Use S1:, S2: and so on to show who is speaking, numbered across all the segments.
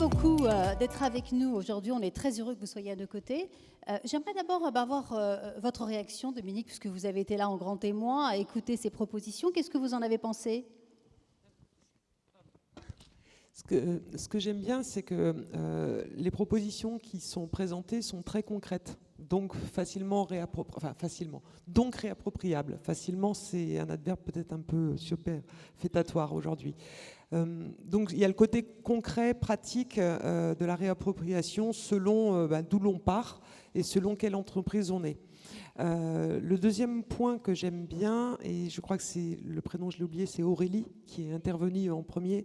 S1: beaucoup d'être avec nous aujourd'hui. On est très heureux que vous soyez à nos côtés. J'aimerais d'abord avoir votre réaction, Dominique, puisque vous avez été là en grand témoin, à écouter ces propositions. Qu'est-ce que vous en avez pensé ?
S2: Ce que j'aime bien, c'est que les propositions qui sont présentées sont très concrètes, donc réappropriables. Facilement, c'est un adverbe peut-être un peu superfétatoire aujourd'hui. Donc il y a le côté concret, pratique de la réappropriation selon d'où l'on part et selon quelle entreprise on est. Le deuxième point que j'aime bien, et je crois que c'est le prénom, je l'ai oublié, c'est Aurélie qui est intervenue en premier,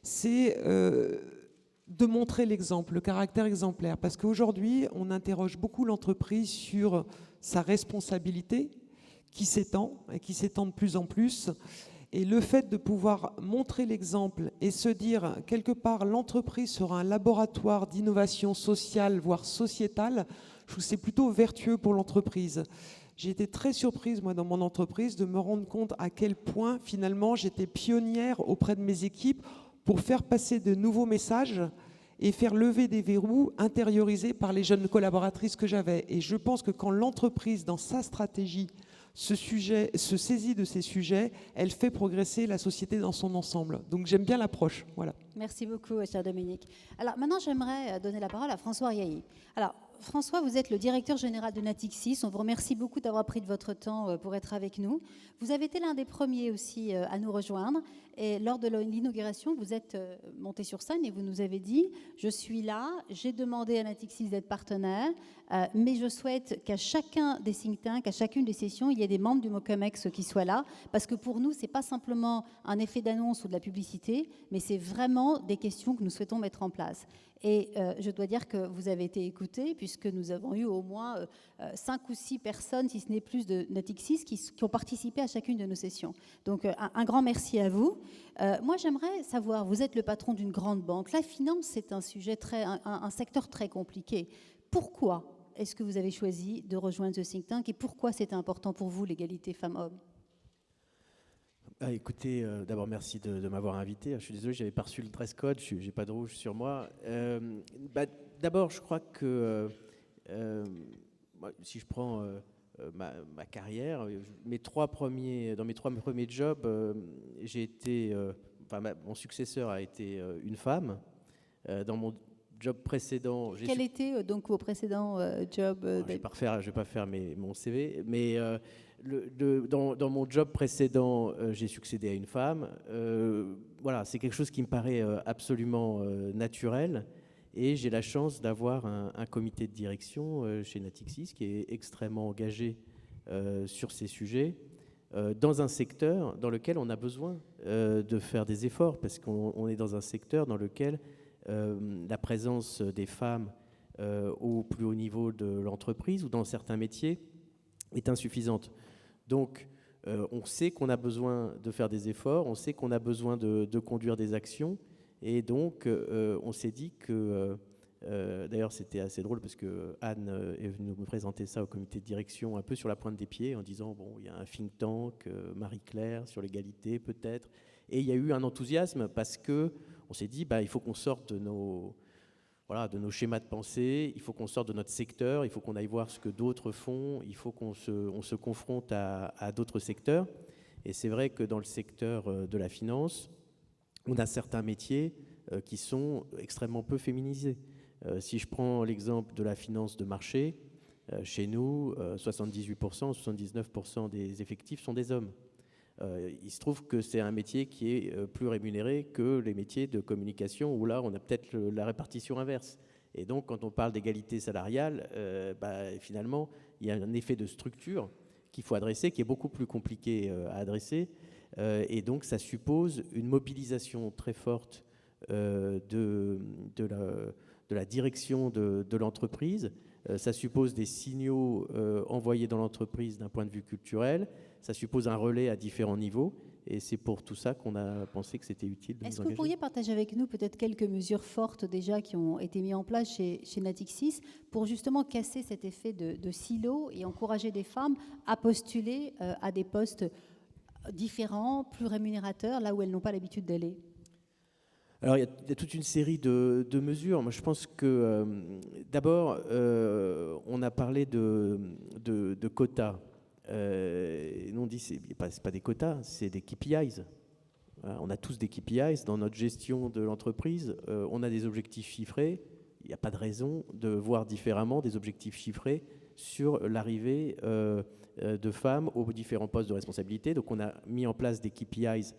S2: c'est de montrer l'exemple, le caractère exemplaire. Parce qu'aujourd'hui, on interroge beaucoup l'entreprise sur sa responsabilité qui s'étend et qui s'étend de plus en plus. Et le fait de pouvoir montrer l'exemple et se dire, quelque part, l'entreprise sera un laboratoire d'innovation sociale, voire sociétale, je trouve que c'est plutôt vertueux pour l'entreprise. J'ai été très surprise, moi, dans mon entreprise, de me rendre compte à quel point, finalement, j'étais pionnière auprès de mes équipes pour faire passer de nouveaux messages et faire lever des verrous intériorisés par les jeunes collaboratrices que j'avais. Et je pense que quand l'entreprise, dans sa stratégie, se saisit de ces sujets, elle fait progresser la société dans son ensemble. Donc j'aime bien l'approche. Voilà.
S1: Merci beaucoup, cher Dominique. Alors maintenant, j'aimerais donner la parole à François Riailly. Alors, François, vous êtes le directeur général de Natixis. On vous remercie beaucoup d'avoir pris de votre temps pour être avec nous. Vous avez été l'un des premiers aussi à nous rejoindre. Et lors de l'inauguration, vous êtes monté sur scène et vous nous avez dit « Je suis là, j'ai demandé à Natixis d'être partenaire, mais je souhaite qu'à chacun des think tanks, à chacune des sessions, il y ait des membres du MOCOMEX qui soient là. Parce que pour nous, ce n'est pas simplement un effet d'annonce ou de la publicité, mais c'est vraiment des questions que nous souhaitons mettre en place. » Et je dois dire que vous avez été écoutés, puisque nous avons eu au moins 5 ou 6 personnes, si ce n'est plus, de Natixis qui ont participé à chacune de nos sessions. Donc un grand merci à vous. Moi, j'aimerais savoir, vous êtes le patron d'une grande banque. La finance, c'est un sujet un secteur très compliqué. Pourquoi est-ce que vous avez choisi de rejoindre ce think tank et pourquoi c'était important pour vous, l'égalité femmes-hommes ?
S3: Écoutez, d'abord merci de m'avoir invité. Je suis désolé, je n'avais pas reçu le dress code, je n'ai pas de rouge sur moi. D'abord, je crois que si je prends ma carrière, dans mes trois premiers jobs, j'ai été, mon successeur a été une femme. Dans mon job précédent...
S1: Quel était donc vos précédents jobs
S3: Je ne vais pas faire mon CV, mais dans mon job précédent, j'ai succédé à une femme. Voilà, c'est quelque chose qui me paraît absolument naturel. Et j'ai la chance d'avoir un comité de direction chez Natixis qui est extrêmement engagé sur ces sujets, dans un secteur dans lequel on a besoin de faire des efforts, parce qu'on est dans un secteur dans lequel la présence des femmes au plus haut niveau de l'entreprise ou dans certains métiers est insuffisante. Donc, on sait qu'on a besoin de faire des efforts, on sait qu'on a besoin de conduire des actions, et donc on s'est dit que... D'ailleurs, c'était assez drôle parce que Anne est venue nous présenter ça au comité de direction un peu sur la pointe des pieds en disant, bon, il y a un think tank, Marie-Claire, sur l'égalité peut-être. Et il y a eu un enthousiasme parce qu'on s'est dit, il faut qu'on sorte de nos schémas de pensée, il faut qu'on sorte de notre secteur, il faut qu'on aille voir ce que d'autres font, il faut qu'on se confronte à d'autres secteurs. Et c'est vrai que dans le secteur de la finance, on a certains métiers qui sont extrêmement peu féminisés. Si je prends l'exemple de la finance de marché, chez nous, 78%, 79% des effectifs sont des hommes. Il se trouve que c'est un métier qui est plus rémunéré que les métiers de communication, où là, on a peut-être la répartition inverse. Et donc, quand on parle d'égalité salariale, finalement, il y a un effet de structure qu'il faut adresser, qui est beaucoup plus compliqué à adresser. Et donc, ça suppose une mobilisation très forte de la direction de l'entreprise. Ça suppose des signaux envoyés dans l'entreprise d'un point de vue culturel. Ça suppose un relais à différents niveaux. Et c'est pour tout ça qu'on a pensé que c'était utile de nous engager.
S1: Est-ce que vous pourriez partager avec nous peut-être quelques mesures fortes déjà qui ont été mises en place chez Natixis pour justement casser cet effet de silo et encourager des femmes à postuler à des postes différents, plus rémunérateurs, là où elles n'ont pas l'habitude d'aller ?
S3: Alors, il y a toute une série de mesures. Moi, je pense que, d'abord, on a parlé de quotas. Nous, on dit que ce n'est pas des quotas, c'est des KPIs. Voilà, on a tous des KPIs dans notre gestion de l'entreprise. On a des objectifs chiffrés. Il n'y a pas de raison de voir différemment des objectifs chiffrés sur l'arrivée de femmes aux différents postes de responsabilité. Donc, on a mis en place des KPIs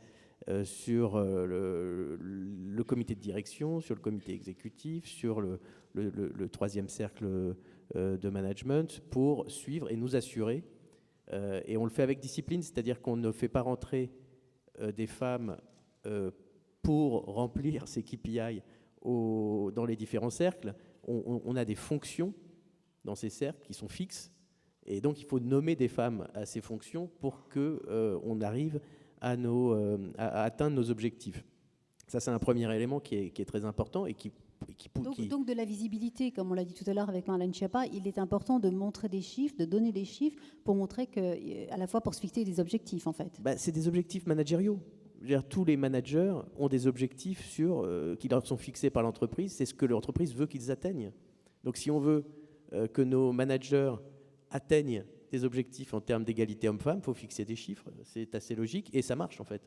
S3: sur le comité de direction, sur le comité exécutif, sur le troisième cercle de management pour suivre et nous assurer. Et on le fait avec discipline, c'est-à-dire qu'on ne fait pas rentrer des femmes pour remplir ces KPI dans les différents cercles. On a des fonctions dans ces cercles qui sont fixes. Et donc, il faut nommer des femmes à ces fonctions pour qu'on arrive à atteindre nos objectifs. Ça, c'est un premier élément qui est très important et
S1: donc de la visibilité, comme on l'a dit tout à l'heure avec Marlène Schiappa, il est important de montrer des chiffres, de donner des chiffres pour montrer que, à la fois pour se fixer des objectifs, en fait.
S3: C'est des objectifs managériaux. Je veux dire, tous les managers ont des objectifs qui leur sont fixés par l'entreprise. C'est ce que l'entreprise veut qu'ils atteignent. Donc, si on veut que nos managers atteignent des objectifs en termes d'égalité homme-femme, il faut fixer des chiffres. C'est assez logique et ça marche en fait.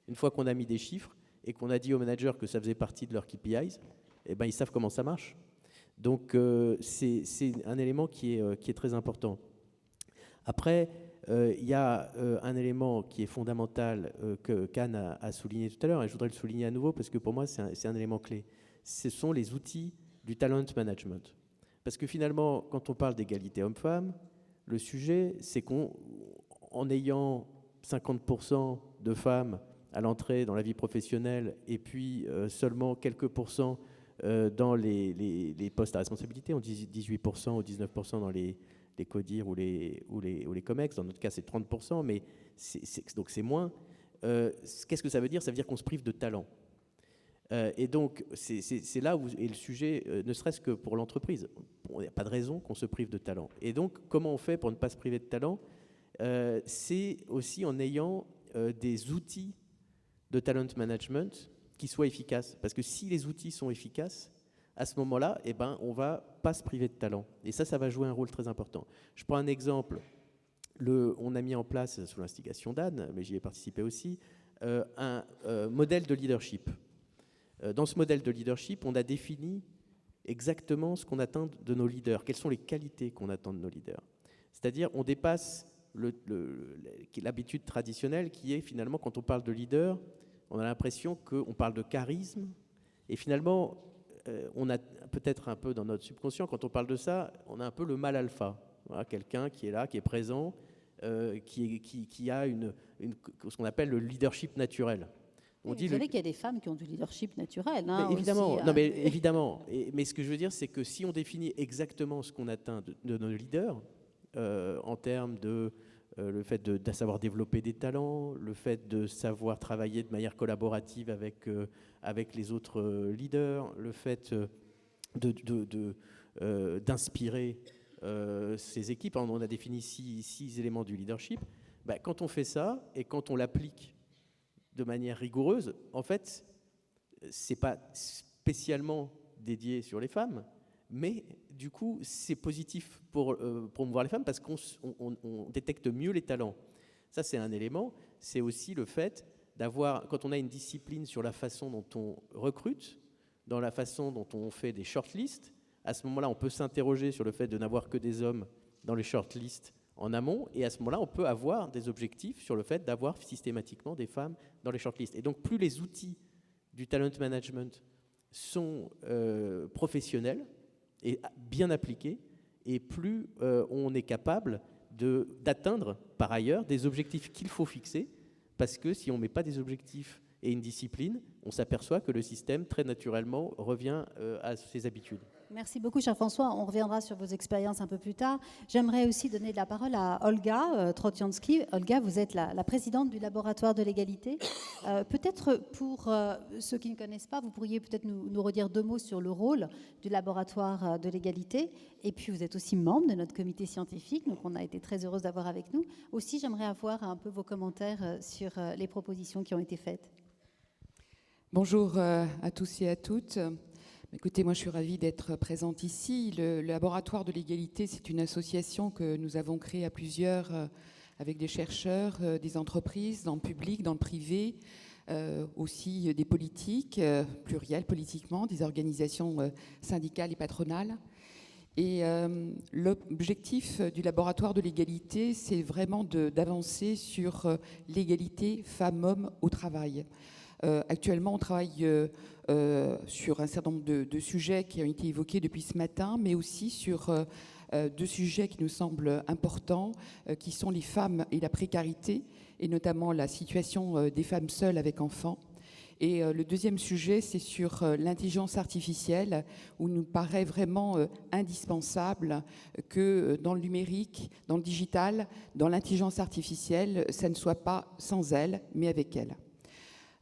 S3: Une fois qu'on a mis des chiffres et qu'on a dit aux managers que ça faisait partie de leurs KPIs, ils savent comment ça marche. Donc c'est un élément qui est très important. Après, il y a un élément qui est fondamental que Can a souligné tout à l'heure et je voudrais le souligner à nouveau parce que pour moi c'est un élément clé. Ce sont les outils du talent management. Parce que finalement, quand on parle d'égalité homme-femme, le sujet, c'est qu'en ayant 50% de femmes à l'entrée dans la vie professionnelle et puis seulement quelques pourcents dans les postes à responsabilité, on dit 18% ou 19% dans les CODIR ou les COMEX, dans notre cas c'est 30%, mais donc c'est moins. Qu'est-ce que ça veut dire ? Ça veut dire qu'on se prive de talent. Et donc, c'est là où est le sujet, ne serait-ce que pour l'entreprise. Il n'y a pas de raison qu'on se prive de talent. Et donc, comment on fait pour ne pas se priver de talent ? C'est aussi en ayant des outils de talent management qui soient efficaces. Parce que si les outils sont efficaces, à ce moment-là, on ne va pas se priver de talent. Et ça va jouer un rôle très important. Je prends un exemple. On a mis en place, sous l'instigation d'Anne, mais j'y ai participé aussi, un modèle de leadership. Dans ce modèle de leadership, on a défini exactement ce qu'on attend de nos leaders, quelles sont les qualités qu'on attend de nos leaders. C'est-à-dire, on dépasse l'habitude traditionnelle qui est finalement, quand on parle de leader, on a l'impression qu'on parle de charisme, et finalement, on a peut-être un peu dans notre subconscient, quand on parle de ça, on a un peu le mâle alpha. Voilà, quelqu'un qui est là, qui est présent, qui a ce qu'on appelle le leadership naturel.
S1: Vous savez qu'il y a des femmes qui ont du leadership naturel. Hein,
S3: mais évidemment,
S1: aussi,
S3: non, mais évidemment. Mais ce que je veux dire, c'est que si on définit exactement ce qu'on attend de nos leaders, en termes de le fait de savoir développer des talents, le fait de savoir travailler de manière collaborative avec les autres leaders, le fait d'inspirer ces équipes, on a défini six éléments du leadership. Quand on fait ça et quand on l'applique de manière rigoureuse, en fait, c'est pas spécialement dédié sur les femmes, mais du coup, c'est positif pour promouvoir les femmes parce qu'on détecte mieux les talents. Ça, c'est un élément. C'est aussi le fait d'avoir, quand on a une discipline sur la façon dont on recrute, dans la façon dont on fait des shortlists, à ce moment-là, on peut s'interroger sur le fait de n'avoir que des hommes dans les shortlists en amont, et à ce moment-là, on peut avoir des objectifs sur le fait d'avoir systématiquement des femmes dans les shortlists. Et donc, plus les outils du talent management sont professionnels et bien appliqués, et plus on est capable d'atteindre, par ailleurs, des objectifs qu'il faut fixer, parce que si on ne met pas des objectifs et une discipline, on s'aperçoit que le système, très naturellement, revient à ses habitudes.
S1: Merci beaucoup, cher François. On reviendra sur vos expériences un peu plus tard. J'aimerais aussi donner la parole à Olga Trotiansky. Olga, vous êtes la présidente du laboratoire de l'égalité. Peut-être pour ceux qui ne connaissent pas, vous pourriez peut-être nous redire deux mots sur le rôle du laboratoire de l'égalité. Et puis, vous êtes aussi membre de notre comité scientifique, donc on a été très heureuse d'avoir avec nous. Aussi, j'aimerais avoir un peu vos commentaires sur les propositions qui ont été faites.
S4: Bonjour à tous et à toutes. Écoutez, moi je suis ravie d'être présente ici. Le Laboratoire de l'égalité, c'est une association que nous avons créée à plusieurs avec des chercheurs, des entreprises, dans le public, dans le privé, aussi des politiques, pluriels politiquement, des organisations syndicales et patronales. Et l'objectif du Laboratoire de l'égalité, c'est vraiment d'avancer sur l'égalité femmes-hommes au travail. Actuellement, on travaille sur un certain nombre de sujets qui ont été évoqués depuis ce matin, mais aussi sur deux sujets qui nous semblent importants, qui sont les femmes et la précarité, et notamment la situation des femmes seules avec enfants. Et le deuxième sujet, c'est sur l'intelligence artificielle, où il nous paraît vraiment indispensable que dans le numérique, dans le digital, dans l'intelligence artificielle, ça ne soit pas sans elle, mais avec elle.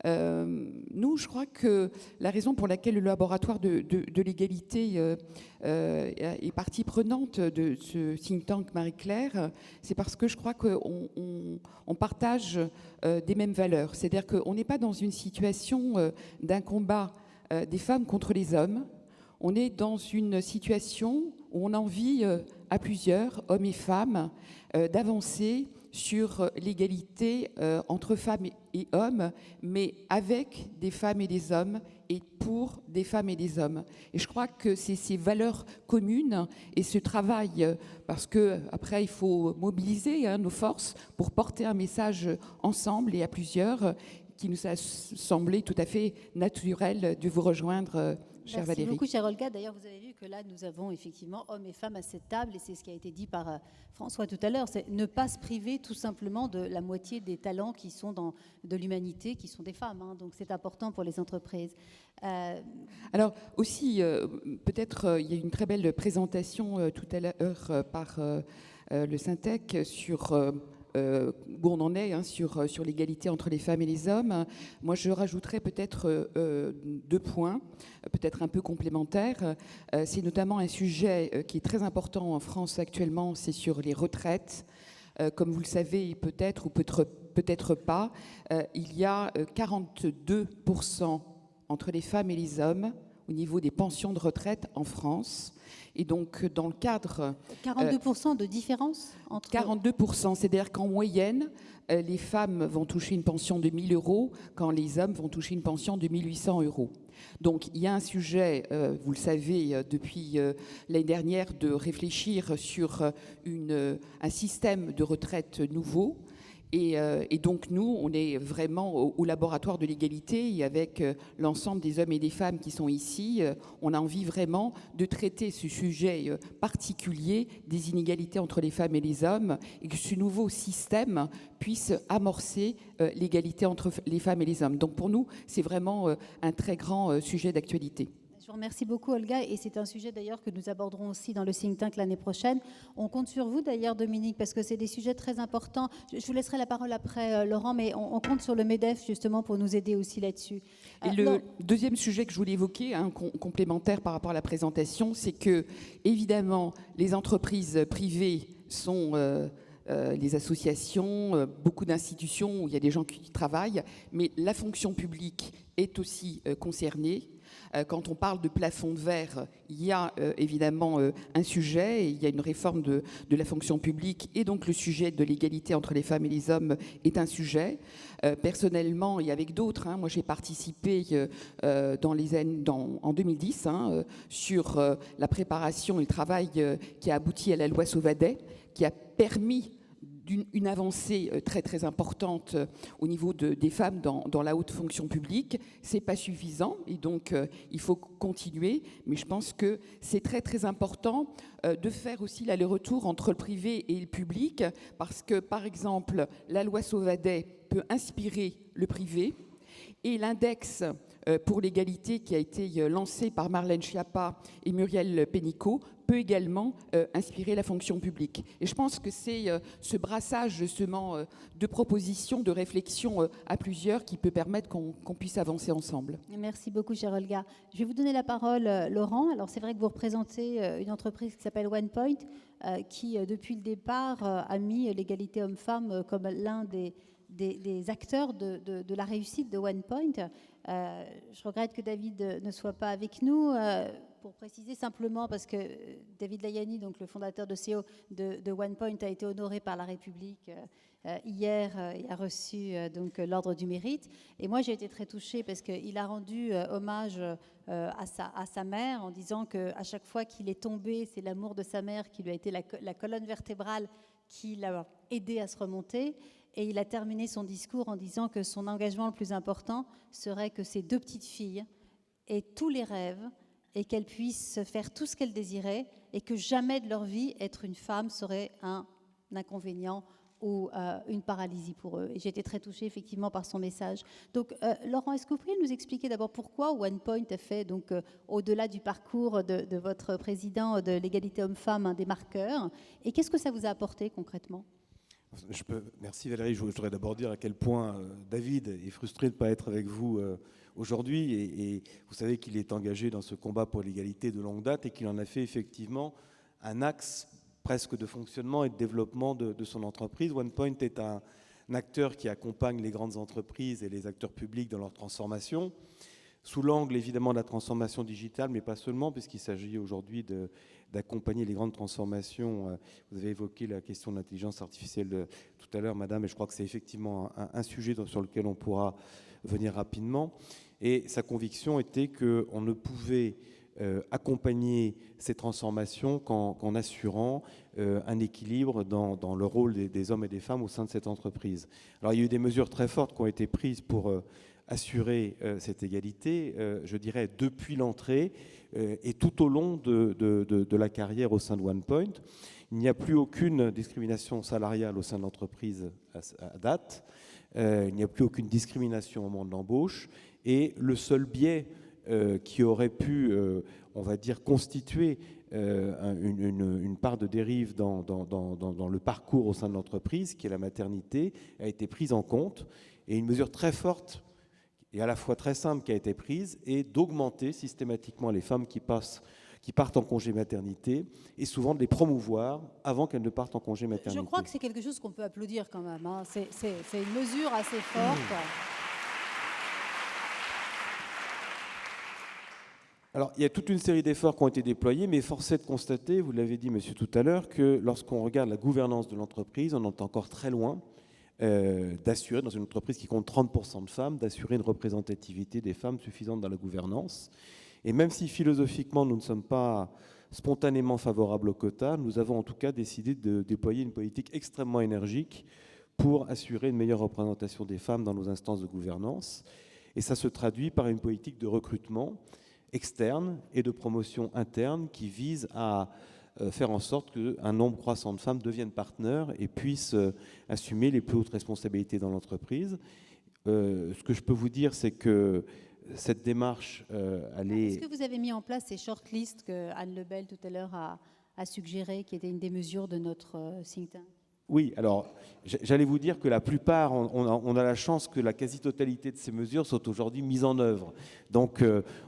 S4: Nous, je crois que la raison pour laquelle le laboratoire de l'égalité est partie prenante de ce think tank Marie-Claire, c'est parce que je crois qu'on partage des mêmes valeurs. C'est-à-dire qu'on n'est pas dans une situation d'un combat des femmes contre les hommes. On est dans une situation où on a envie, à plusieurs, hommes et femmes, d'avancer sur l'égalité entre femmes et hommes, mais avec des femmes et des hommes et pour des femmes et des hommes. Et je crois que c'est ces valeurs communes et ce travail, parce que après il faut mobiliser nos forces pour porter un message ensemble et à plusieurs, qui nous a semblé tout à fait naturel de vous rejoindre, chère Valérie.
S1: Merci beaucoup, chère Olga. D'ailleurs, vous avez vu que là, nous avons effectivement hommes et femmes à cette table, et c'est ce qui a été dit par François tout à l'heure, c'est ne pas se priver tout simplement de la moitié des talents qui sont de l'humanité, qui sont des femmes. Hein. Donc c'est important pour les entreprises.
S4: Alors aussi, peut-être, il y a une très belle présentation tout à l'heure par le Syntec sur... où on en est sur l'égalité entre les femmes et les hommes. Moi, je rajouterais peut-être deux points, peut-être un peu complémentaires. C'est notamment un sujet qui est très important en France actuellement, c'est sur les retraites. Comme vous le savez, peut-être ou peut-être pas, il y a 42% entre les femmes et les hommes au niveau des pensions de retraite en France. Et donc, dans le cadre...
S1: 42% de différence entre...
S4: 42%, c'est-à-dire qu'en moyenne, les femmes vont toucher une pension de 1 000 euros, quand les hommes vont toucher une pension de 1 800 euros. Donc, il y a un sujet, vous le savez, depuis l'année dernière, de réfléchir sur un système de retraite nouveau. Et donc, nous, on est vraiment au laboratoire de l'égalité et avec l'ensemble des hommes et des femmes qui sont ici, on a envie vraiment de traiter ce sujet particulier des inégalités entre les femmes et les hommes et que ce nouveau système puisse amorcer l'égalité entre les femmes et les hommes. Donc, pour nous, c'est vraiment un très grand sujet d'actualité.
S1: Je vous remercie beaucoup, Olga, et c'est un sujet d'ailleurs que nous aborderons aussi dans le think tank l'année prochaine. On compte sur vous d'ailleurs, Dominique, parce que c'est des sujets très importants. Je vous laisserai la parole après, Laurent, mais on compte sur le MEDEF justement pour nous aider aussi là-dessus.
S4: Et le deuxième sujet que je voulais évoquer, complémentaire par rapport à la présentation, c'est que, évidemment, les entreprises privées sont... les associations, beaucoup d'institutions où il y a des gens qui travaillent, mais la fonction publique est aussi concernée. Quand on parle de plafond de verre, il y a évidemment un sujet, et il y a une réforme de la fonction publique, et donc le sujet de l'égalité entre les femmes et les hommes est un sujet. Personnellement, et avec d'autres, moi j'ai participé en 2010 sur la préparation et le travail qui a abouti à la loi Sauvadet, qui a permis une avancée très très importante au niveau des femmes dans la haute fonction publique. C'est pas suffisant et donc il faut continuer, mais je pense que c'est très très important de faire aussi l'aller-retour entre le privé et le public, parce que par exemple la loi Sauvadet peut inspirer le privé et l'index pour l'égalité qui a été lancé par Marlène Schiappa et Muriel Pénicaud peut également inspirer la fonction publique. Et je pense que c'est ce brassage justement de propositions, de réflexions à plusieurs qui peut permettre qu'on puisse avancer ensemble.
S1: Merci beaucoup, chère Olga. Je vais vous donner la parole, Laurent. Alors c'est vrai que vous représentez une entreprise qui s'appelle OnePoint, qui depuis le départ a mis l'égalité homme-femme comme l'un des des acteurs de la réussite de OnePoint. Je regrette que David ne soit pas avec nous. Pour préciser simplement, parce que David Layani, donc le fondateur de CEO de OnePoint, a été honoré par la République hier et a reçu donc l'ordre du mérite. Et moi, j'ai été très touchée parce qu'il a rendu hommage à sa mère en disant qu'à chaque fois qu'il est tombé, c'est l'amour de sa mère qui lui a été la colonne vertébrale qui l'a aidé à se remonter. Et il a terminé son discours en disant que son engagement le plus important serait que ses 2 petites filles aient tous les rêves et qu'elles puissent faire tout ce qu'elles désiraient et que jamais de leur vie, être une femme serait un inconvénient ou une paralysie pour eux. Et j'ai été très touchée effectivement par son message. Donc Laurent, est-ce que vous pourriez nous expliquer d'abord pourquoi OnePoint a fait, donc au-delà du parcours de votre président de l'égalité homme-femme, un des marqueurs, et qu'est-ce que ça vous a apporté concrètement ?
S5: Merci Valérie. Je voudrais d'abord dire à quel point David est frustré de ne pas être avec vous aujourd'hui. Et vous savez qu'il est engagé dans ce combat pour l'égalité de longue date et qu'il en a fait effectivement un axe presque de fonctionnement et de développement de son entreprise. OnePoint est un acteur qui accompagne les grandes entreprises et les acteurs publics dans leur transformation, sous l'angle évidemment de la transformation digitale, mais pas seulement, puisqu'il s'agit aujourd'hui d'accompagner les grandes transformations. Vous avez évoqué la question de l'intelligence artificielle tout à l'heure, madame, et je crois que c'est effectivement un sujet sur lequel on pourra venir rapidement. Et sa conviction était qu'on ne pouvait accompagner ces transformations qu'en assurant un équilibre dans le rôle des hommes et des femmes au sein de cette entreprise. Alors il y a eu des mesures très fortes qui ont été prises pour assurer cette égalité, je dirais, depuis l'entrée et tout au long de la carrière au sein de OnePoint. Il n'y a plus aucune discrimination salariale au sein de l'entreprise à date. Il n'y a plus aucune discrimination au moment de l'embauche. Et le seul biais qui aurait pu, on va dire, constituer une part de dérive dans le parcours au sein de l'entreprise, qui est la maternité, a été prise en compte. Et une mesure très forte et à la fois très simple qui a été prise est d'augmenter systématiquement les femmes qui partent en congé maternité et souvent de les promouvoir avant qu'elles ne partent en congé maternité.
S1: Je crois que c'est quelque chose qu'on peut applaudir quand même. Hein. C'est une mesure assez forte.
S5: Alors, il y a toute une série d'efforts qui ont été déployés, mais force est de constater, vous l'avez dit, monsieur, tout à l'heure, que lorsqu'on regarde la gouvernance de l'entreprise, on est encore très loin d'assurer, dans une entreprise qui compte 30% de femmes, d'assurer une représentativité des femmes suffisante dans la gouvernance. Et même si philosophiquement, nous ne sommes pas spontanément favorables aux quotas, nous avons en tout cas décidé de déployer une politique extrêmement énergique pour assurer une meilleure représentation des femmes dans nos instances de gouvernance. Et ça se traduit par une politique de recrutement externe et de promotion interne qui vise à faire en sorte qu'un nombre croissant de femmes deviennent partenaires et puissent assumer les plus hautes responsabilités dans l'entreprise. Ce que je peux vous dire, c'est que cette démarche, elle est...
S1: Est-ce que vous avez mis en place ces shortlists que Anne Lebel tout à l'heure a suggéré, qui étaient une des mesures de notre think tank ?
S5: Oui, alors j'allais vous dire que la plupart, on a la chance que la quasi-totalité de ces mesures sont aujourd'hui mises en œuvre. Donc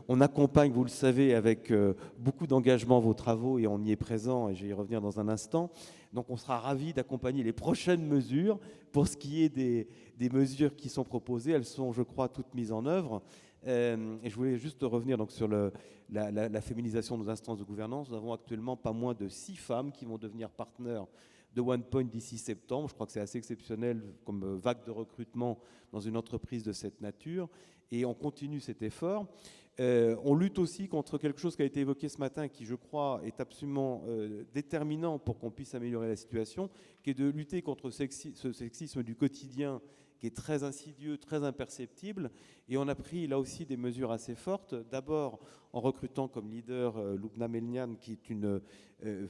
S5: on accompagne, vous le savez, avec beaucoup d'engagement vos travaux et on y est présent et je vais y revenir dans un instant. Donc on sera ravis d'accompagner les prochaines mesures. Pour ce qui est des mesures qui sont proposées, elles sont, je crois, toutes mises en œuvre. Et je voulais juste revenir donc, sur la féminisation de nos instances de gouvernance. Nous avons actuellement pas moins de 6 femmes qui vont devenir partenaires de OnePoint d'ici septembre. Je crois que c'est assez exceptionnel comme vague de recrutement dans une entreprise de cette nature. Et on continue cet effort. On lutte aussi contre quelque chose qui a été évoqué ce matin, qui, je crois, est absolument déterminant pour qu'on puisse améliorer la situation, qui est de lutter contre ce sexisme du quotidien qui est très insidieux, très imperceptible. Et on a pris là aussi des mesures assez fortes. D'abord en recrutant comme leader Lubna Melnian, qui est une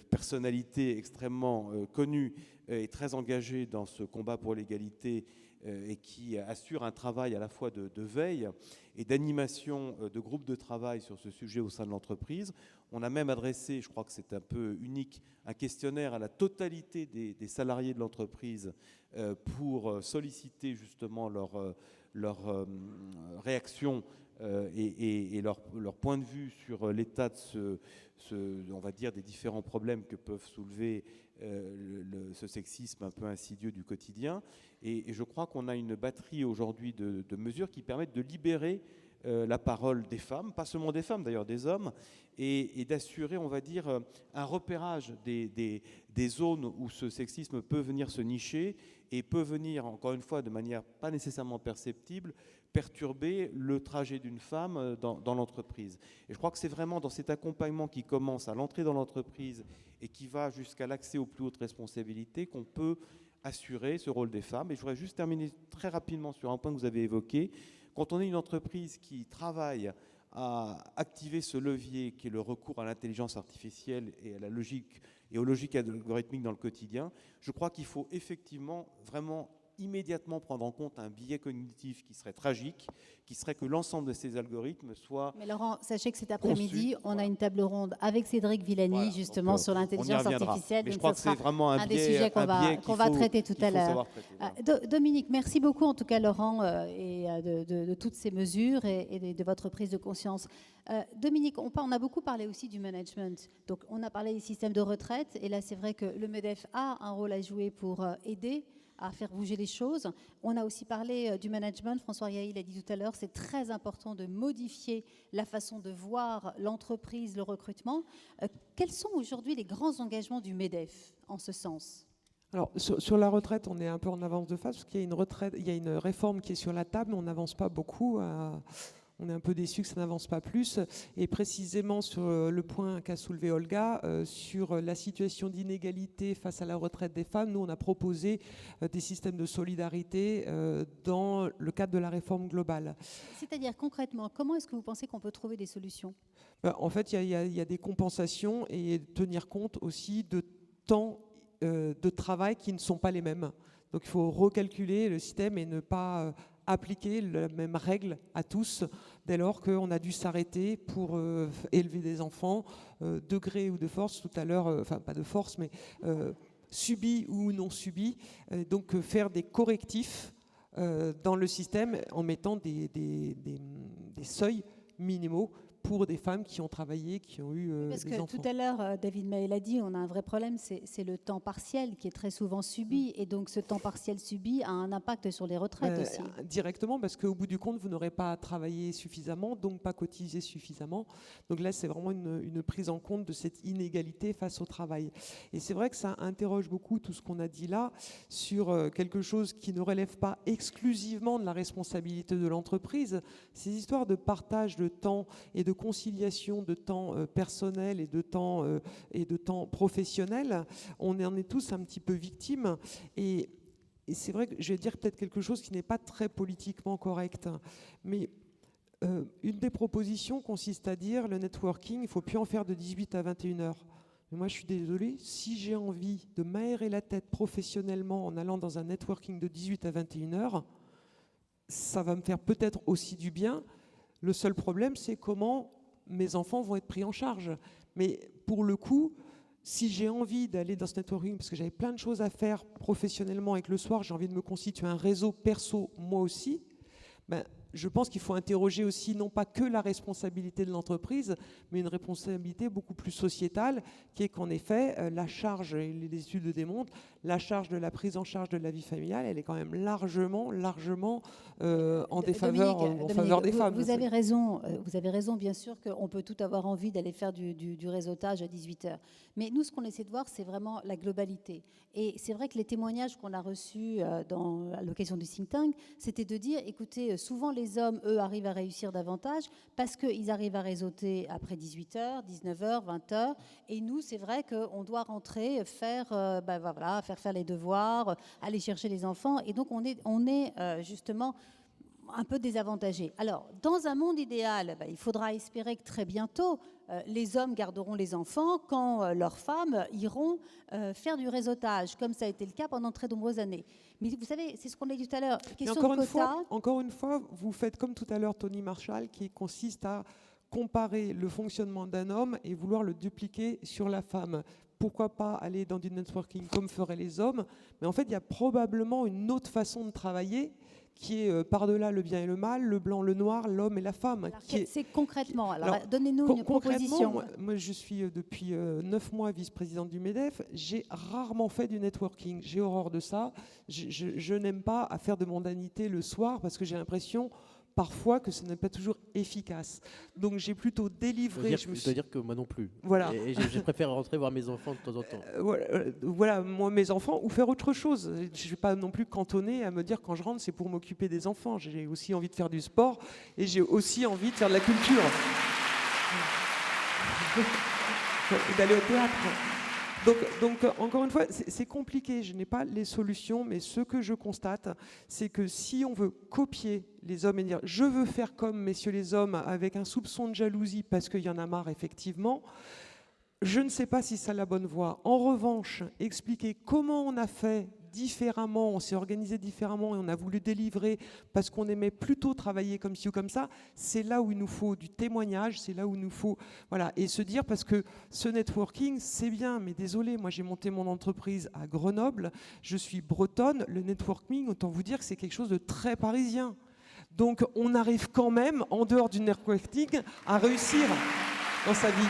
S5: personnalité extrêmement connue et très engagée dans ce combat pour l'égalité et qui assure un travail à la fois de veille et d'animation de groupes de travail sur ce sujet au sein de l'entreprise. On a même adressé, je crois que c'est un peu unique, un questionnaire à la totalité des salariés de l'entreprise pour solliciter justement leur réaction et leur point de vue sur l'état de on va dire, des différents problèmes que peuvent soulever ce sexisme un peu insidieux du quotidien. Et je crois qu'on a une batterie aujourd'hui de mesures qui permettent de libérer la parole des femmes, pas seulement des femmes d'ailleurs, des hommes, et d'assurer, on va dire, un repérage des zones où ce sexisme peut venir se nicher et peut venir, encore une fois, de manière pas nécessairement perceptible, perturber le trajet d'une femme dans l'entreprise. Et je crois que c'est vraiment dans cet accompagnement qui commence à l'entrée dans l'entreprise et qui va jusqu'à l'accès aux plus hautes responsabilités qu'on peut assurer ce rôle des femmes. Et je voudrais juste terminer très rapidement sur un point que vous avez évoqué. Quand on est une entreprise qui travaille à activer ce levier qui est le recours à l'intelligence artificielle et à la logique et aux logiques algorithmiques dans le quotidien, je crois qu'il faut effectivement vraiment immédiatement prendre en compte un biais cognitif qui serait tragique, qui serait que l'ensemble de ces algorithmes soient...
S1: Mais Laurent, sachez que cet après-midi, on
S5: voilà.
S1: a une table ronde avec Cédric Villani,
S5: Voilà,
S1: justement,
S5: donc,
S1: sur l'intelligence artificielle.
S5: Mais je
S1: donc
S5: crois que
S1: ce
S5: c'est
S1: sera
S5: vraiment un
S1: des
S5: biais,
S1: sujets qu'on va traiter tout à l'heure. Dominique, merci beaucoup, en tout cas, Laurent, et de toutes ces mesures et de votre prise de conscience. Dominique, on a beaucoup parlé aussi du management. Donc, on a parlé des systèmes de retraite, et là, c'est vrai que le MEDEF a un rôle à jouer pour aider à faire bouger les choses. On a aussi parlé du management. François Riahi l'a dit tout à l'heure, c'est très important de modifier la façon de voir l'entreprise, le recrutement. Quels sont aujourd'hui les grands engagements du MEDEF en ce sens ?
S2: Alors, sur la retraite, on est un peu en avance de phase, parce qu'il y a une réforme qui est sur la table, mais on n'avance pas beaucoup. On est un peu déçus que ça n'avance pas plus. Et précisément sur le point qu'a soulevé Olga, sur la situation d'inégalité face à la retraite des femmes, nous, on a proposé des systèmes de solidarité dans le cadre de la réforme globale.
S1: C'est-à-dire, concrètement, comment est-ce que vous pensez qu'on peut trouver des solutions ?
S2: En fait, il y a des compensations et tenir compte aussi de temps de travail qui ne sont pas les mêmes. Donc, il faut recalculer le système et ne pas appliquer la même règle à tous dès lors qu'on a dû s'arrêter pour élever des enfants, de gré ou de force tout à l'heure, enfin pas de force, mais subi ou non subi. Donc faire des correctifs dans le système en mettant des seuils minimaux pour des femmes qui ont travaillé, qui ont eu
S1: Parce
S2: des
S1: que
S2: enfants.
S1: tout à l'heure, David Maël a dit, on a un vrai problème, c'est le temps partiel qui est très souvent subi. Et donc ce temps partiel subi a un impact sur les retraites aussi.
S2: Directement, parce qu'au bout du compte, vous n'aurez pas travaillé suffisamment, donc pas cotisé suffisamment. Donc là, c'est vraiment une prise en compte de cette inégalité face au travail. Et c'est vrai que ça interroge beaucoup tout ce qu'on a dit là sur quelque chose qui ne relève pas exclusivement de la responsabilité de l'entreprise. Ces histoires de partage de temps et de conciliation de temps personnel et de temps professionnel, on en est tous un petit peu victimes. Et c'est vrai que je vais dire peut-être quelque chose qui n'est pas très politiquement correct, mais une des propositions consiste à dire le networking, il ne faut plus en faire de 18 à 21 heures. Mais moi, je suis désolée, si j'ai envie de m'aérer la tête professionnellement en allant dans un networking de 18 à 21 heures, ça va me faire peut-être aussi du bien. Le seul problème, c'est comment mes enfants vont être pris en charge. Mais pour le coup, si j'ai envie d'aller dans ce networking, parce que j'avais plein de choses à faire professionnellement et que le soir, j'ai envie de me constituer un réseau perso, moi aussi, je pense qu'il faut interroger aussi non pas que la responsabilité de l'entreprise, mais une responsabilité beaucoup plus sociétale, qui est qu'en effet, la charge, et les études le démontrent, la charge de la prise en charge de la vie familiale, elle est quand même largement en défaveur, en faveur des femmes.
S1: Vous avez raison, bien sûr qu'on peut tout avoir envie d'aller faire du réseautage à 18h. Mais nous, ce qu'on essaie de voir, c'est vraiment la globalité. Et c'est vrai que les témoignages qu'on a reçus à l'occasion du think tank, c'était de dire, écoutez, souvent les hommes, eux, arrivent à réussir davantage parce qu'ils arrivent à réseauter après 18h, 19h, 20h. Et nous, c'est vrai qu'on doit rentrer, faire les devoirs, aller chercher les enfants. Et donc, on est justement un peu désavantagés. Alors, dans un monde idéal, il faudra espérer que très bientôt, les hommes garderont les enfants quand leurs femmes iront faire du réseautage, comme ça a été le cas pendant très nombreuses années. Mais vous savez, c'est ce qu'on a dit tout à l'heure.
S2: Encore une fois, vous faites comme tout à l'heure Tony Marshall, qui consiste à comparer le fonctionnement d'un homme et vouloir le dupliquer sur la femme. Pourquoi pas aller dans du networking comme feraient les hommes ? Mais en fait, il y a probablement une autre façon de travailler qui est par-delà le bien et le mal, le blanc, le noir, l'homme et la femme.
S1: Alors, c'est concrètement, alors, donnez-nous une
S2: Concrètement,
S1: proposition.
S2: moi, je suis depuis 9 mois vice-présidente du MEDEF. J'ai rarement fait du networking. J'ai horreur de ça. Je n'aime pas à faire de mondanité le soir parce que j'ai l'impression parfois que ce n'est pas toujours efficace. Donc j'ai plutôt délivré.
S3: Je dois dire que moi non plus.
S2: Voilà.
S3: Et je préfère rentrer voir mes enfants de temps en temps.
S2: Voilà, moi, mes enfants, ou faire autre chose. Je ne suis pas non plus cantonnée à me dire quand je rentre, c'est pour m'occuper des enfants. J'ai aussi envie de faire du sport et j'ai aussi envie de faire de la culture. D'aller au théâtre. Donc, encore une fois, c'est compliqué. Je n'ai pas les solutions, mais ce que je constate, c'est que si on veut copier les hommes et dire « je veux faire comme messieurs les hommes » avec un soupçon de jalousie parce qu'il y en a marre, effectivement, je ne sais pas si c'est la bonne voie. En revanche, expliquer comment on a fait différemment, on s'est organisé différemment et on a voulu délivrer parce qu'on aimait plutôt travailler comme ci ou comme ça, c'est là où il nous faut du témoignage, c'est là où il nous faut, voilà, et se dire, parce que ce networking, c'est bien, mais désolé, moi j'ai monté mon entreprise à Grenoble, je suis bretonne, le networking, autant vous dire que c'est quelque chose de très parisien. Donc on arrive quand même, en dehors du networking, à réussir dans sa vie.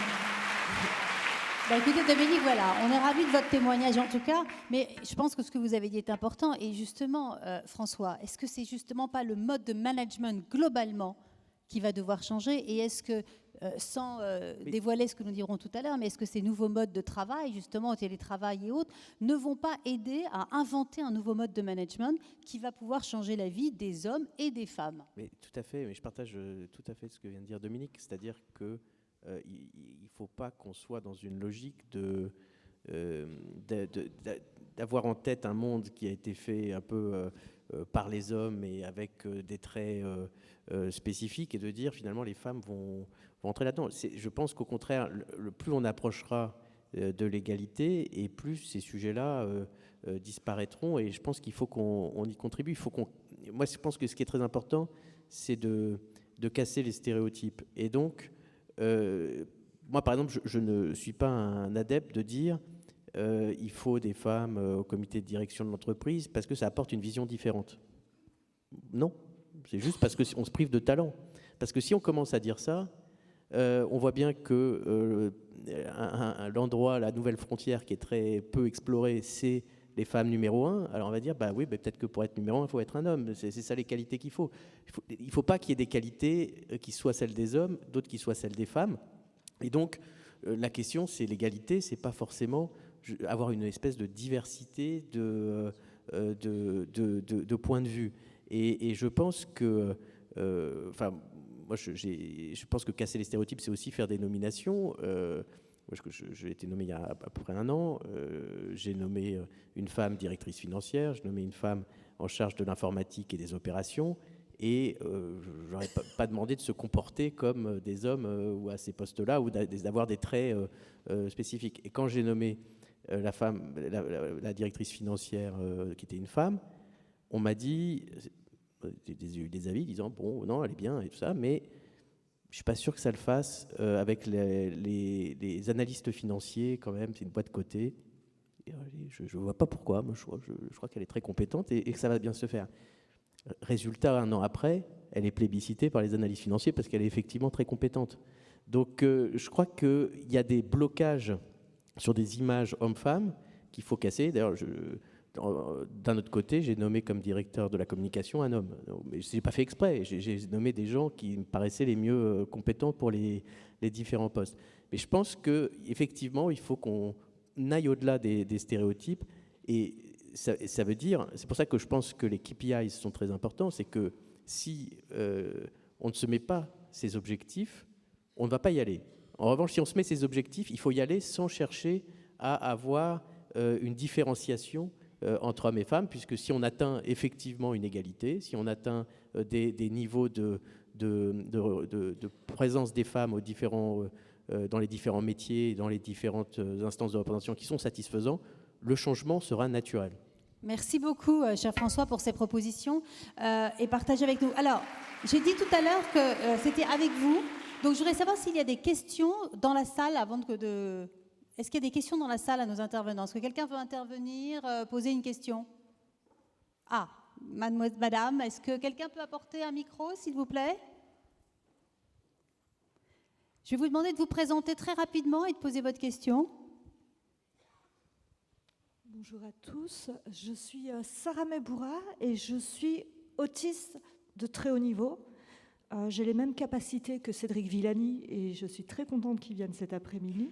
S1: Bah écoutez Dominique, voilà, on est ravis de votre témoignage en tout cas, mais je pense que ce que vous avez dit est important. Et justement, François, est-ce que c'est justement pas le mode de management globalement qui va devoir changer? Et est-ce que, sans dévoiler ce que nous dirons tout à l'heure, mais est-ce que ces nouveaux modes de travail, justement au télétravail et autres, ne vont pas aider à inventer un nouveau mode de management qui va pouvoir changer la vie des hommes et des femmes?
S3: Mais tout à fait, mais je partage tout à fait ce que vient de dire Dominique, c'est-à-dire que il ne faut pas qu'on soit dans une logique d'avoir en tête un monde qui a été fait un peu par les hommes et avec des traits spécifiques et de dire finalement les femmes vont entrer là-dedans. Je pense qu'au contraire, plus on approchera de l'égalité et plus ces sujets-là disparaîtront, et je pense qu'il faut qu'on y contribue. Moi, je pense que ce qui est très important, c'est de casser les stéréotypes. Et donc, moi, par exemple, je ne suis pas un adepte de dire il faut des femmes au comité de direction de l'entreprise parce que ça apporte une vision différente. Non, c'est juste parce qu'on se prive de talent. Parce que si on commence à dire ça, on voit bien que l'endroit, la nouvelle frontière qui est très peu explorée, c'est les femmes numéro 1. Alors on va dire, bah oui, peut-être que pour être numéro 1, il faut être un homme. C'est ça les qualités qu'il faut. Il ne faut pas qu'il y ait des qualités qui soient celles des hommes, d'autres qui soient celles des femmes. Et donc, la question, c'est l'égalité, c'est pas forcément avoir une espèce de diversité de points de vue. Et je pense que, moi, je pense que casser les stéréotypes, c'est aussi faire des nominations. J'ai été nommé il y a à peu près 1 an. J'ai nommé une femme directrice financière, j'ai nommé une femme en charge de l'informatique et des opérations. Et je n'aurais pas demandé de se comporter comme des hommes ou à ces postes-là, ou d'avoir des traits spécifiques. Et quand j'ai nommé la directrice financière, qui était une femme, on m'a dit, j'ai eu des avis disant, bon, non, elle est bien et tout ça, mais je ne suis pas sûr que ça le fasse avec les analystes financiers, quand même, c'est une boîte cotée. Je ne vois pas pourquoi, moi, je crois qu'elle est très compétente et que ça va bien se faire. Résultat, 1 an après, elle est plébiscitée par les analystes financiers parce qu'elle est effectivement très compétente. Donc je crois qu'il y a des blocages sur des images hommes-femmes qu'il faut casser. D'ailleurs, d'un autre côté, j'ai nommé comme directeur de la communication un homme. Mais je n'ai pas fait exprès. J'ai nommé des gens qui me paraissaient les mieux compétents pour les différents postes. Mais je pense qu'effectivement, il faut qu'on aille au-delà des stéréotypes. Et ça veut dire, c'est pour ça que je pense que les KPIs sont très importants, c'est que si on ne se met pas ces objectifs, on ne va pas y aller. En revanche, si on se met ces objectifs, il faut y aller sans chercher à avoir une différenciation entre hommes et femmes, puisque si on atteint effectivement une égalité, si on atteint des niveaux de présence des femmes dans les différents métiers, dans les différentes instances de représentation qui sont satisfaisants, le changement sera naturel.
S1: Merci beaucoup, cher François, pour ces propositions et partagez avec nous. Alors, j'ai dit tout à l'heure que c'était avec vous, donc je voudrais savoir s'il y a des questions dans la salle avant de... Est-ce qu'il y a des questions dans la salle à nos intervenants? Est-ce que quelqu'un veut intervenir, poser une question? Ah, Madame, est-ce que quelqu'un peut apporter un micro, s'il vous plaît? Je vais vous demander de vous présenter très rapidement et de poser votre question.
S6: Bonjour à tous, je suis Sarah Meboura et je suis autiste de très haut niveau. J'ai les mêmes capacités que Cédric Villani et je suis très contente qu'il vienne cet après-midi.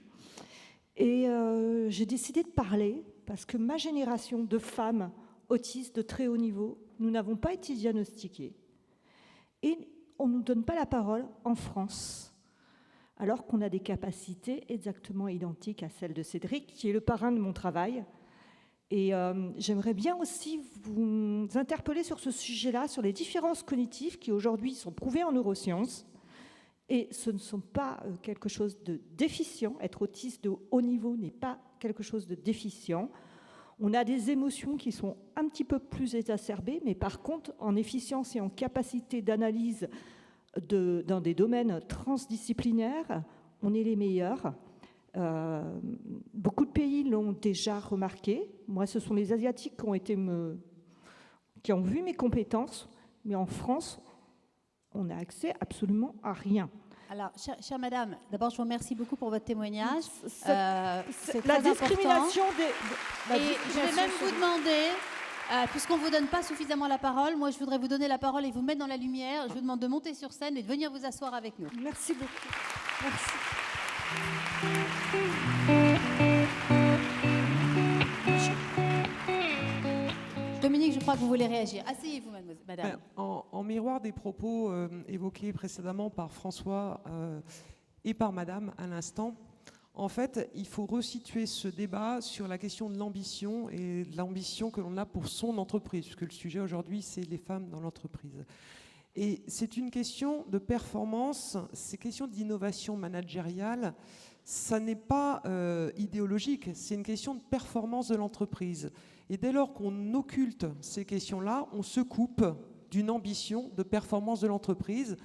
S6: Et j'ai décidé de parler parce que ma génération de femmes autistes de très haut niveau, nous n'avons pas été diagnostiquées. Et on ne nous donne pas la parole en France, alors qu'on a des capacités exactement identiques à celles de Cédric, qui est le parrain de mon travail. Et j'aimerais bien aussi vous interpeller sur ce sujet-là, sur les différences cognitives qui aujourd'hui sont prouvées en neurosciences. Et ce ne sont pas quelque chose de déficient. Être autiste de haut niveau n'est pas quelque chose de déficient. On a des émotions qui sont un petit peu plus exacerbées, mais par contre, en efficience et en capacité d'analyse dans des domaines transdisciplinaires, on est les meilleurs. Beaucoup de pays l'ont déjà remarqué. Moi, ce sont les Asiatiques qui ont vu mes compétences, mais en France, on n'a accès absolument à rien.
S1: Alors, chère madame, d'abord, je vous remercie beaucoup pour votre témoignage. C'est
S6: La
S1: très
S6: discrimination
S1: important. Et je vais même vous demander, puisqu'on ne vous donne pas suffisamment la parole, moi, je voudrais vous donner la parole et vous mettre dans la lumière. Je vous demande de monter sur scène et de venir vous asseoir avec nous.
S6: Merci beaucoup. Merci.
S1: Dominique, je crois que vous voulez réagir. Asseyez-vous, madame.
S2: En miroir des propos évoqués précédemment par François et par madame à l'instant, en fait, il faut resituer ce débat sur la question de l'ambition et de l'ambition que l'on a pour son entreprise, puisque le sujet aujourd'hui, c'est les femmes dans l'entreprise. Et c'est une question de performance, c'est une question d'innovation managériale. Ça n'est pas idéologique, c'est une question de performance de l'entreprise. Et dès lors qu'on occulte ces questions-là, on se coupe d'une ambition de performance de l'entreprise.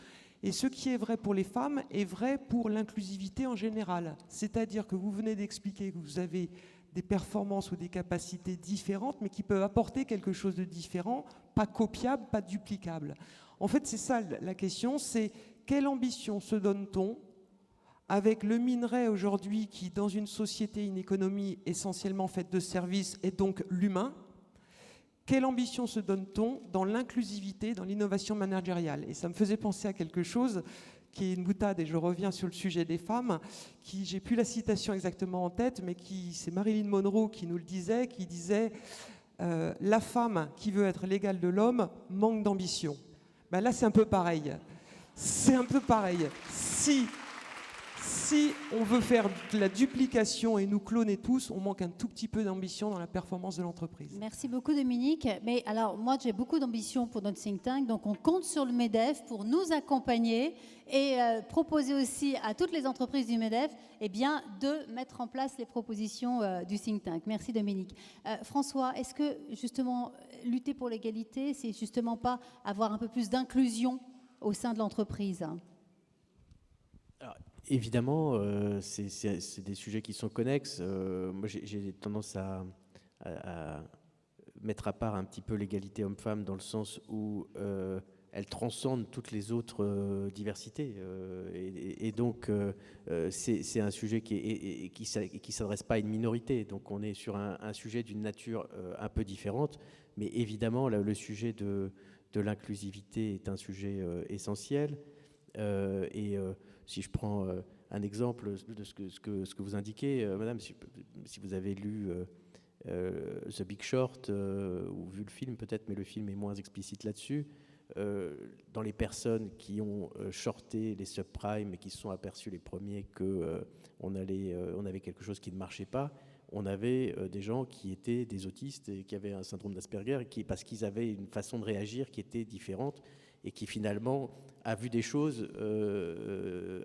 S2: Et ce qui est vrai pour les femmes est vrai pour l'inclusivité en général. C'est-à-dire que vous venez d'expliquer que vous avez des performances ou des capacités différentes, mais qui peuvent apporter quelque chose de différent, pas copiable, pas duplicable. En fait, c'est ça la question, c'est quelle ambition se donne-t-on avec le minerai aujourd'hui qui, dans une société, une économie essentiellement faite de services, est donc l'humain? Quelle ambition se donne-t-on dans l'inclusivité, dans l'innovation managériale? Et ça me faisait penser à quelque chose qui est une boutade, et je reviens sur le sujet des femmes, qui, j'ai plus la citation exactement en tête, mais c'est Marilyn Monroe qui nous le disait, qui disait la femme qui veut être l'égale de l'homme manque d'ambition. Ben là, c'est un peu pareil. C'est un peu pareil. Si on veut faire de la duplication et nous cloner tous, on manque un tout petit peu d'ambition dans la performance de l'entreprise.
S1: Merci beaucoup, Dominique. Mais alors, moi, j'ai beaucoup d'ambition pour notre think tank, donc on compte sur le MEDEF pour nous accompagner et proposer aussi à toutes les entreprises du MEDEF de mettre en place les propositions du think tank. Merci, Dominique. François, est-ce que, justement, lutter pour l'égalité, c'est justement pas avoir un peu plus d'inclusion au sein de l'entreprise?
S3: Alors, évidemment, c'est des sujets qui sont connexes. Moi, j'ai tendance à mettre à part un petit peu l'égalité homme-femme dans le sens où elle transcende toutes les autres diversités. Et donc, c'est un sujet qui s'adresse pas à une minorité. Donc, on est sur un sujet d'une nature un peu différente. Mais évidemment, le sujet de l'inclusivité est un sujet essentiel. Si je prends un exemple de ce que vous indiquez, madame, si vous avez lu The Big Short ou vu le film peut-être, mais le film est moins explicite là-dessus, dans les personnes qui ont shorté les subprimes et qui se sont aperçus les premiers qu'on avait quelque chose qui ne marchait pas, on avait des gens qui étaient des autistes et qui avaient un syndrome d'Asperger parce qu'ils avaient une façon de réagir qui était différente et qui finalement a vu des choses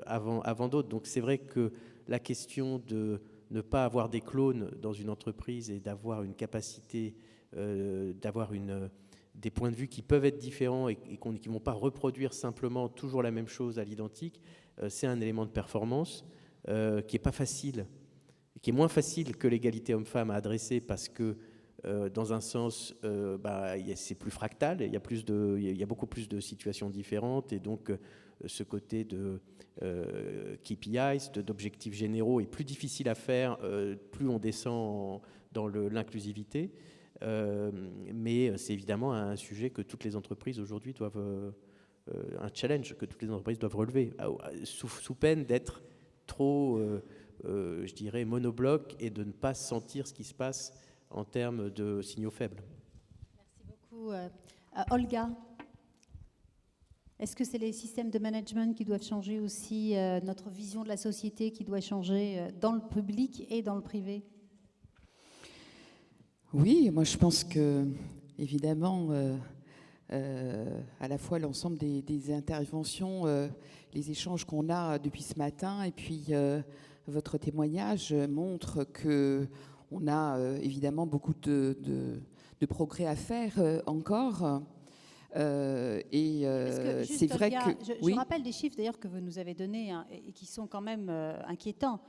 S3: avant d'autres. Donc c'est vrai que la question de ne pas avoir des clones dans une entreprise et d'avoir une capacité, d'avoir des points de vue qui peuvent être différents et qui ne vont pas reproduire simplement toujours la même chose à l'identique, c'est un élément de performance qui n'est pas facile, qui est moins facile que l'égalité homme-femme à adresser parce que dans un sens, c'est plus fractal, il y a beaucoup plus de situations différentes, et donc ce côté de KPIs, d'objectifs généraux, est plus difficile à faire plus on descend dans l'inclusivité. Mais c'est évidemment un sujet que toutes les entreprises aujourd'hui doivent, un challenge que toutes les entreprises doivent relever, sous peine d'être trop, je dirais, monobloc et de ne pas sentir ce qui se passe en termes de signaux faibles.
S1: Merci beaucoup. Olga, est-ce que c'est les systèmes de management qui doivent changer aussi, notre vision de la société qui doit changer dans le public et dans le privé?
S4: Oui, moi je pense que, évidemment, à la fois l'ensemble des interventions, les échanges qu'on a depuis ce matin, et puis votre témoignage montrent qu'on a évidemment beaucoup de progrès à faire encore. C'est vrai
S1: Olga,
S4: que...
S1: je rappelle des chiffres d'ailleurs que vous nous avez donnés, hein, et qui sont quand même inquiétants.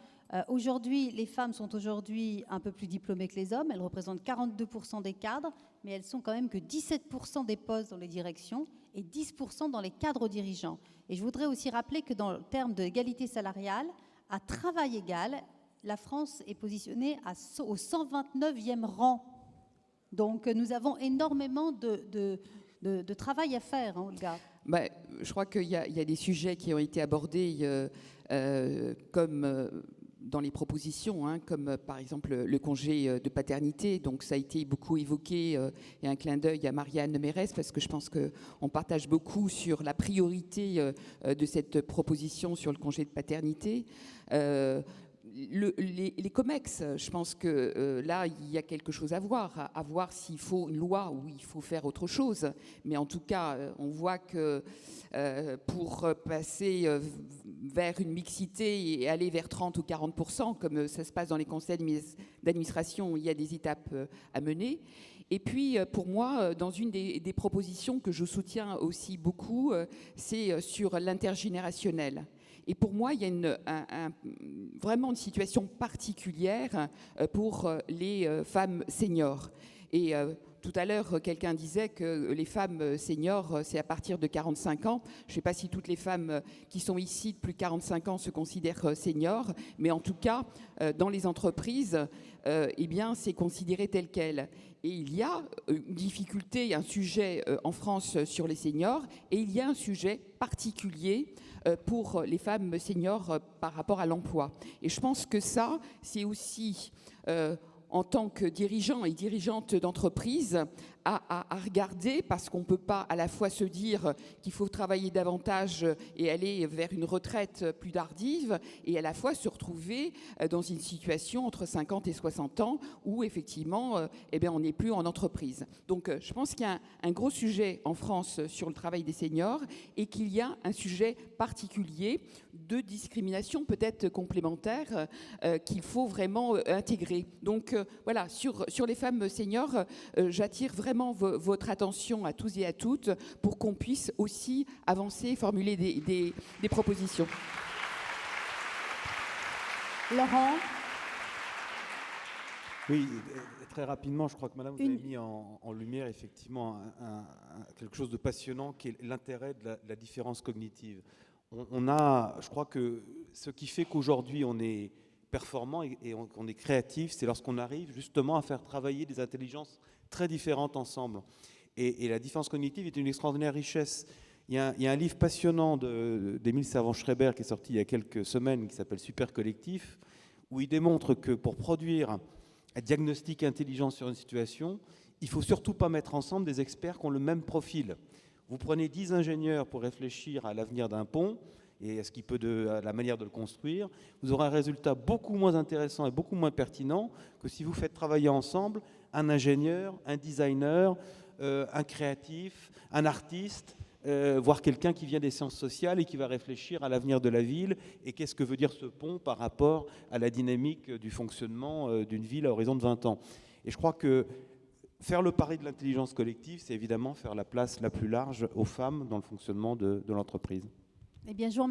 S1: Aujourd'hui, les femmes sont aujourd'hui un peu plus diplômées que les hommes. Elles représentent 42% des cadres, mais elles sont quand même que 17% des postes dans les directions et 10% dans les cadres dirigeants. Et je voudrais aussi rappeler que dans le terme d'égalité salariale, à travail égal, la France est positionnée au 129e rang. Donc nous avons énormément de travail à faire, hein, Olga.
S4: Je crois qu'il y a des sujets qui ont été abordés comme dans les propositions, hein, comme par exemple le congé de paternité. Donc ça a été beaucoup évoqué, et un clin d'œil à Marianne Mérès, parce que je pense qu'on partage beaucoup sur la priorité de cette proposition sur le congé de paternité. Les COMEX, je pense que là, il y a quelque chose à voir s'il faut une loi ou il faut faire autre chose. Mais en tout cas, on voit que pour passer vers une mixité et aller vers 30 ou 40%, comme ça se passe dans les conseils d'administration, il y a des étapes à mener. Et puis, pour moi, dans une des propositions que je soutiens aussi beaucoup, c'est sur l'intergénérationnel. Et pour moi, il y a vraiment une situation particulière pour les femmes seniors. Et tout à l'heure, quelqu'un disait que les femmes seniors, c'est à partir de 45 ans. Je ne sais pas si toutes les femmes qui sont ici de plus de 45 ans se considèrent seniors, mais en tout cas, dans les entreprises, eh bien, c'est considéré tel quel. Et il y a une difficulté, un sujet en France sur les seniors, et il y a un sujet particulier pour les femmes seniors par rapport à l'emploi. Et je pense que ça, c'est aussi, en tant que dirigeant et dirigeante d'entreprise, à regarder, parce qu'on ne peut pas à la fois se dire qu'il faut travailler davantage et aller vers une retraite plus tardive, et à la fois se retrouver dans une situation entre 50 et 60 ans où effectivement on n'est plus en entreprise. Donc je pense qu'il y a un gros sujet en France sur le travail des seniors, et qu'il y a un sujet particulier de discrimination peut-être complémentaire qu'il faut vraiment intégrer. Donc voilà, sur les femmes seniors, j'attire vraiment votre attention à tous et à toutes pour qu'on puisse aussi avancer et formuler des propositions.
S1: Laurent?
S5: Oui, très rapidement, je crois que madame, vous avez mis en lumière effectivement quelque chose de passionnant qui est l'intérêt de la différence cognitive. Je crois que ce qui fait qu'aujourd'hui on est performant et qu'on est créatif, c'est lorsqu'on arrive justement à faire travailler des intelligences très différentes ensemble. Et la différence cognitive est une extraordinaire richesse. Il y a un livre passionnant d'Émile Servan-Schreiber qui est sorti il y a quelques semaines, qui s'appelle Super Collectif, où il démontre que pour produire un diagnostic intelligent sur une situation, il ne faut surtout pas mettre ensemble des experts qui ont le même profil. Vous prenez 10 ingénieurs pour réfléchir à l'avenir d'un pont et à la manière de le construire, vous aurez un résultat beaucoup moins intéressant et beaucoup moins pertinent que si vous faites travailler ensemble un ingénieur, un designer, un créatif, un artiste, voire quelqu'un qui vient des sciences sociales et qui va réfléchir à l'avenir de la ville et qu'est-ce que veut dire ce pont par rapport à la dynamique du fonctionnement d'une ville à horizon de 20 ans. Et je crois que faire le pari de l'intelligence collective, c'est évidemment faire la place la plus large aux femmes dans le fonctionnement de l'entreprise.
S1: Eh bien, je vous remercie.